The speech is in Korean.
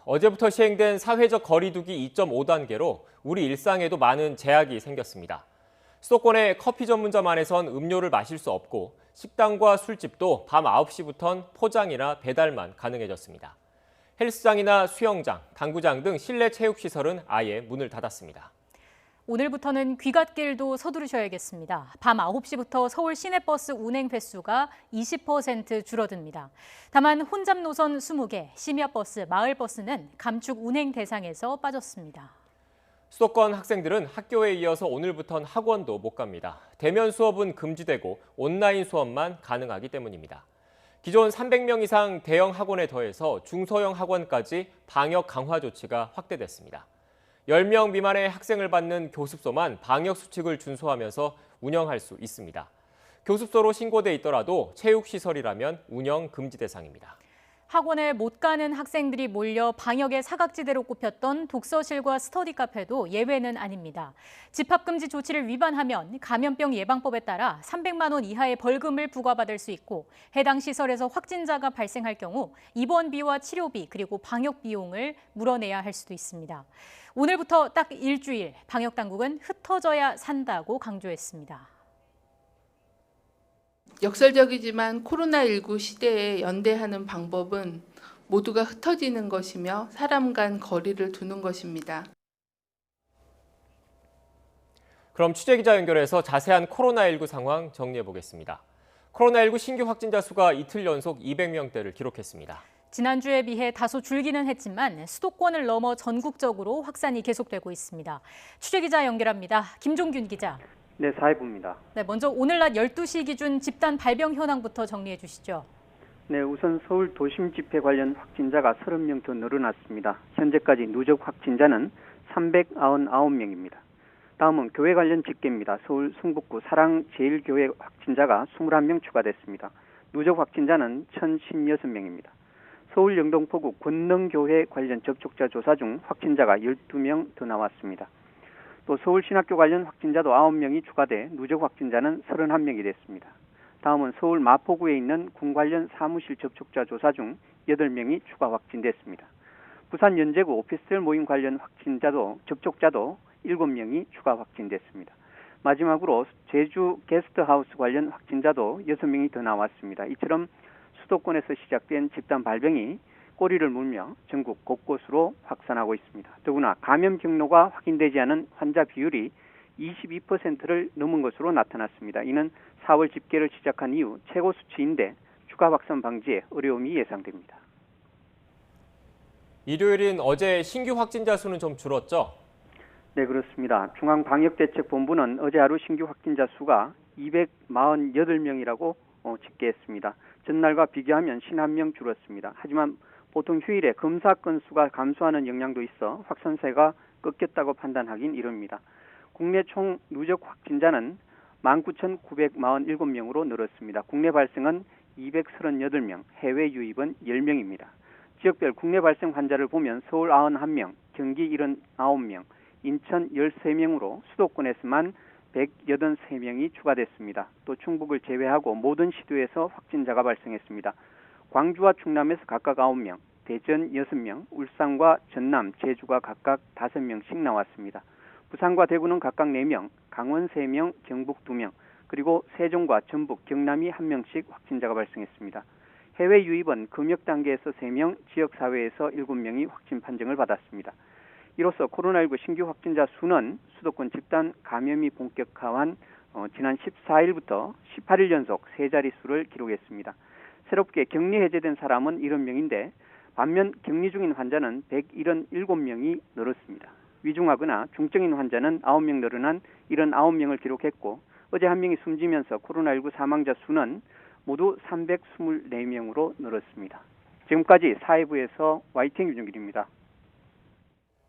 어제부터 시행된 사회적 거리두기 2.5단계로 우리 일상에도 많은 제약이 생겼습니다. 수도권의 커피 전문점 안에선 음료를 마실 수 없고 식당과 술집도 밤 9시부턴 포장이나 배달만 가능해졌습니다. 헬스장이나 수영장, 당구장 등 실내 체육시설은 아예 문을 닫았습니다. 오늘부터는 귀갓길도 서두르셔야겠습니다. 밤 9시부터 서울 시내버스 운행 횟수가 20% 줄어듭니다. 다만 혼잡 노선 20개, 심야버스, 마을버스는 감축 운행 대상에서 빠졌습니다. 수도권 학생들은 학교에 이어서 오늘부턴 학원도 못 갑니다. 대면 수업은 금지되고 온라인 수업만 가능하기 때문입니다. 기존 300명 이상 대형 학원에 더해서 중소형 학원까지 방역 강화 조치가 확대됐습니다. 10명 미만의 학생을 받는 교습소만 방역 수칙을 준수하면서 운영할 수 있습니다. 교습소로 신고돼 있더라도 체육시설이라면 운영 금지 대상입니다. 학원에 못 가는 학생들이 몰려 방역의 사각지대로 꼽혔던 독서실과 스터디 카페도 예외는 아닙니다. 집합금지 조치를 위반하면 감염병 예방법에 따라 300만 원 이하의 벌금을 부과받을 수 있고 해당 시설에서 확진자가 발생할 경우 입원비와 치료비 그리고 방역 비용을 물어내야 할 수도 있습니다. 오늘부터 딱 일주일 방역당국은 흩어져야 산다고 강조했습니다. 역설적이지만 코로나19 시대에 연대하는 방법은 모두가 흩어지는 것이며 사람 간 거리를 두는 것입니다. 그럼 취재기자 연결해서 자세한 코로나19 상황 정리해 보겠습니다. 코로나19 신규 확진자 수가 이틀 연속 200명대를 기록했습니다. 지난주에 비해 다소 줄기는 했지만 수도권을 넘어 전국적으로 확산이 계속되고 있습니다. 취재기자 연결합니다. 김종균 기자. 네, 사회부입니다. 네, 먼저 오늘 낮 12시 기준 집단 발병 현황부터 정리해 주시죠. 네, 우선 서울 도심 집회 관련 확진자가 30명 더 늘어났습니다. 현재까지 누적 확진자는 399명입니다. 다음은 교회 관련 집계입니다. 서울 성북구 사랑제일교회 확진자가 21명 추가됐습니다. 누적 확진자는 1016명입니다. 서울 영등포구 권능교회 관련 접촉자 조사 중 확진자가 12명 더 나왔습니다. 또 서울신학교 관련 확진자도 9명이 추가돼 누적 확진자는 31명이 됐습니다. 다음은 서울 마포구에 있는 군 관련 사무실 접촉자 조사 중 8명이 추가 확진됐습니다. 부산 연제구 오피스텔 모임 관련 접촉자도 7명이 추가 확진됐습니다. 마지막으로 제주 게스트하우스 관련 확진자도 6명이 더 나왔습니다. 이처럼 수도권에서 시작된 집단 발병이 꼬리를 물며 전국 곳곳으로 확산하고 있습니다. 더구나 감염 경로가 확인되지 않은 환자 비율이 22%를 넘은 것으로 나타났습니다. 이는 4월 집계를 시작한 이후 최고 수치인데 추가 확산 방지에 어려움이 예상됩니다. 일요일인 어제 신규 확진자 수는 좀 줄었죠? 네, 그렇습니다. 중앙방역대책본부는 어제 하루 신규 확진자 수가 248명이라고 집계했습니다. 전날과 비교하면 51명 줄었습니다. 하지만 보통 휴일에 검사 건수가 감소하는 영향도 있어 확산세가 꺾였다고 판단하긴 이릅니다. 국내 총 누적 확진자는 19,947명으로 늘었습니다. 국내 발생은 238명, 해외 유입은 10명입니다. 지역별 국내 발생 환자를 보면 서울 91명, 경기 79명, 인천 13명으로 수도권에서만 183명이 추가됐습니다. 또 충북을 제외하고 모든 시도에서 확진자가 발생했습니다. 광주와 충남에서 각각 9명, 대전 6명, 울산과 전남, 제주가 각각 5명씩 나왔습니다. 부산과 대구는 각각 4명, 강원 3명, 경북 2명, 그리고 세종과 전북, 경남이 1명씩 확진자가 발생했습니다. 해외 유입은 검역 단계에서 3명, 지역사회에서 7명이 확진 판정을 받았습니다. 이로써 코로나19 신규 확진자 수는 수도권 집단 감염이 본격화한 지난 14일부터 18일 연속 세 자릿수를 기록했습니다. 새롭게 격리 해제된 사람은 70명인데 반면 격리 중인 환자는 177명이 늘었습니다. 위중하거나 중증인 환자는 9명 늘어난 79명을 기록했고 어제 1명이 숨지면서 코로나19 사망자 수는 모두 324명으로 늘었습니다. 지금까지 사회부에서 YTN 유정길입니다.